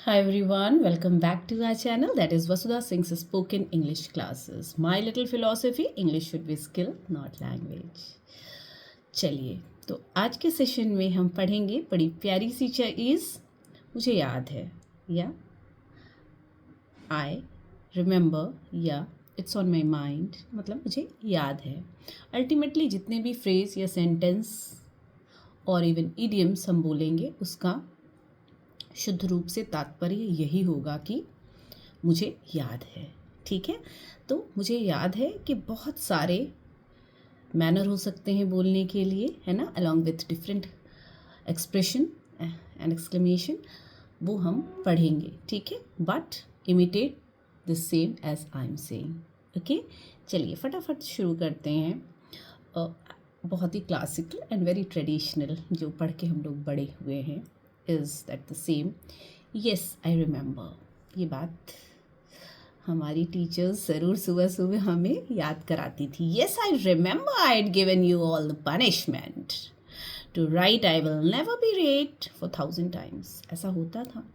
Hi everyone, welcome back to our channel that is Vasudha Singh's Spoken English Classes. My little philosophy, English should be skill, not language. चलिए तो आज के session में हम पढ़ेंगे बड़ी प्यारी सी चीज़ मुझे याद है या आई रिमेंबर या इट्स ऑन माई माइंड मतलब मुझे याद है. अल्टीमेटली जितने भी फ्रेज या सेंटेंस और इवन इडियम्स हम बोलेंगे उसका शुद्ध रूप से तात्पर्य यही होगा कि मुझे याद है. ठीक है, तो मुझे याद है कि बहुत सारे मैनर हो सकते हैं बोलने के लिए, है ना, along with different expression and exclamation, वो हम पढ़ेंगे. ठीक है, but imitate the same as I am saying. Okay, चलिए फटाफट शुरू करते हैं. बहुत ही क्लासिकल एंड वेरी ट्रेडिशनल जो पढ़ के हम लोग बड़े हुए हैं. Is that the same? Yes, I remember. ये बात हमारी टीचर्स ज़रूर सुबह सुबह हमें याद कराती थी. Yes, I remember I had given you all the punishment. To write I will never be late for 1,000 times. ऐसा होता था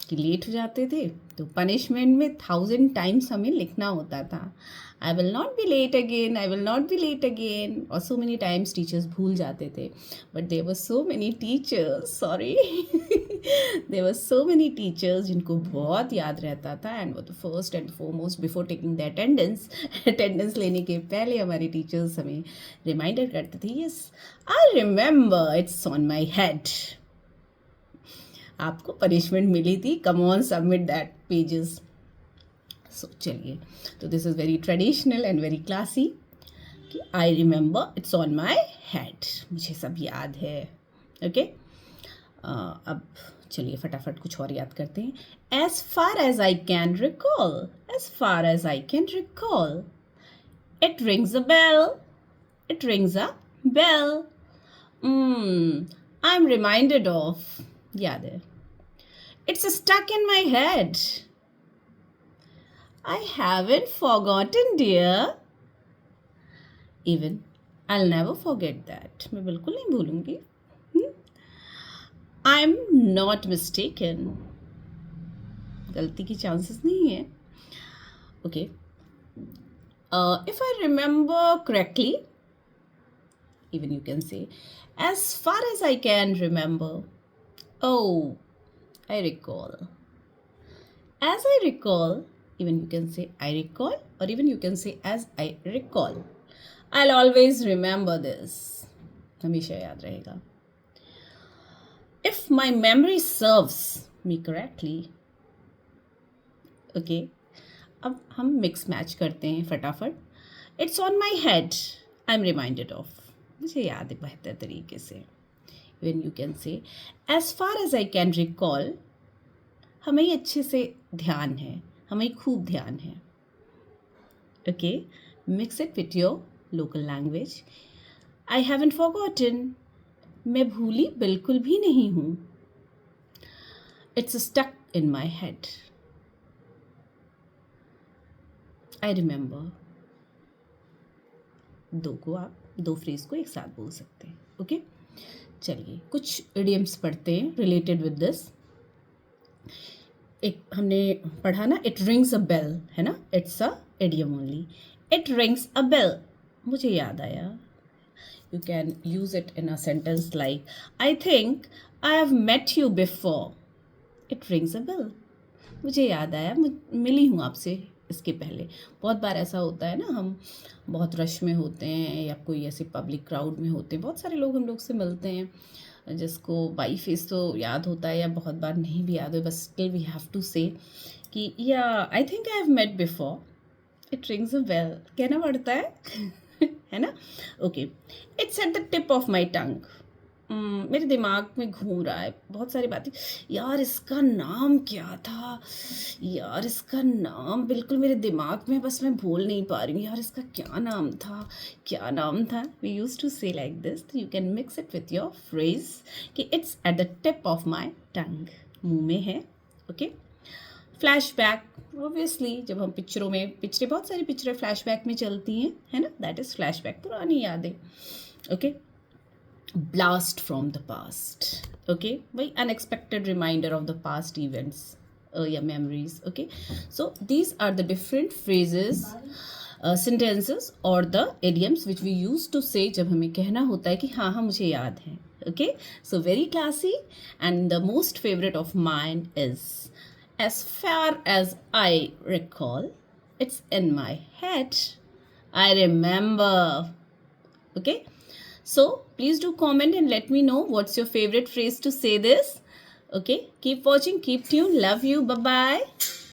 कि लेट हो जाते थे तो पनिशमेंट में 1,000 टाइम्स हमें लिखना होता था. I will not be late again, I will not be late again. और सो मेनी टाइम्स टीचर्स भूल जाते थे. But there were so many teachers, sorry there were so many teachers जिनको बहुत याद रहता था. एंड वो तो first and foremost before taking the attendance लेने के पहले हमारे टीचर्स हमें रिमाइंडर करते थे. Yes I remember, it's on my head. आपको पनिशमेंट मिली थी, come on submit that pages. So चलिए, तो this is very traditional and very classy कि I remember it's on my head, मुझे सब याद है. ओके, अब चलिए फटाफट कुछ और याद करते हैं. As far as I can recall, as far as I can recall, it rings a bell, it rings a bell. I am reminded of, याद है. It's stuck in my head. I haven't forgotten, dear. Even I'll never forget that. मैं बिल्कुल नहीं भूलूंगी. I'm not mistaken. गलती की chances नहीं है. Okay. If I remember correctly, even you can say, as far as I can remember. Oh, I recall. As I recall, even you can say I recall, or even you can say as I recall. I'll always remember this. हमेशा याद रहेगा. If my memory serves me correctly. Okay, अब हम mix match करते हैं फटाफट. It's on my head. I'm reminded of. मुझे याद है बेहतर तरीके से. When you can say as far as I can recall, हमें अच्छे से ध्यान है, हमें खूब ध्यान है. Okay, mix it with your local language. I haven't forgotten, मैं भूली बिल्कुल भी नहीं हूँ. It's stuck in my head. I remember. दो फ्रेज को एक साथ बोल सकते हैं. ओके, चलिए कुछ इडियम्स पढ़ते हैं रिलेटेड विद दिस. एक हमने पढ़ा ना, इट रिंग्स अ बेल, है ना, it's a idiom only. It rings a bell, मुझे याद आया. You can use it in a sentence like I think I have met you before. It rings a bell, मुझे याद आया, मिली हूँ आपसे इसके पहले. बहुत बार ऐसा होता है ना, हम बहुत रश में होते हैं या कोई ऐसे पब्लिक क्राउड में होते हैं, बहुत सारे लोग हम लोग से मिलते हैं जिसको बाई फेस तो याद होता है या बहुत बार नहीं भी याद हो, बस still we have to say कि या I think I have met before. It rings a bell कहना पड़ता है है ना. Okay, it's at the tip of my tongue. मेरे दिमाग में घूम रहा है बहुत सारी बातें. यार इसका नाम क्या था, यार इसका नाम बिल्कुल मेरे दिमाग में, बस मैं बोल नहीं पा रही हूँ. यार इसका क्या नाम था, क्या नाम था. We use to say like this. You can mix it with your phrase कि it's at the tip of my tongue, मुँह में है. Okay, flashback. ऑब्वियसली जब हम पिक्चरों में, पिक्चरें बहुत सारी पिक्चरें फ्लैशबैक में चलती हैं, है ना, दैट इज़ फ्लैशबैक, पुरानी यादें. Okay, blast from the past. Okay, very unexpected reminder of the past events, yeah, memories. Okay, so these are the different phrases, sentences or the idioms which we use to say जब हमें कहना होता है कि हाँ हाँ मुझे याद है. Okay, so very classy, and the most favorite of mine is, as far as I recall, it's in my head, I remember. Okay, so please do comment and let me know what's your favorite phrase to say this. Okay, keep watching, keep tuned, love you, bye bye.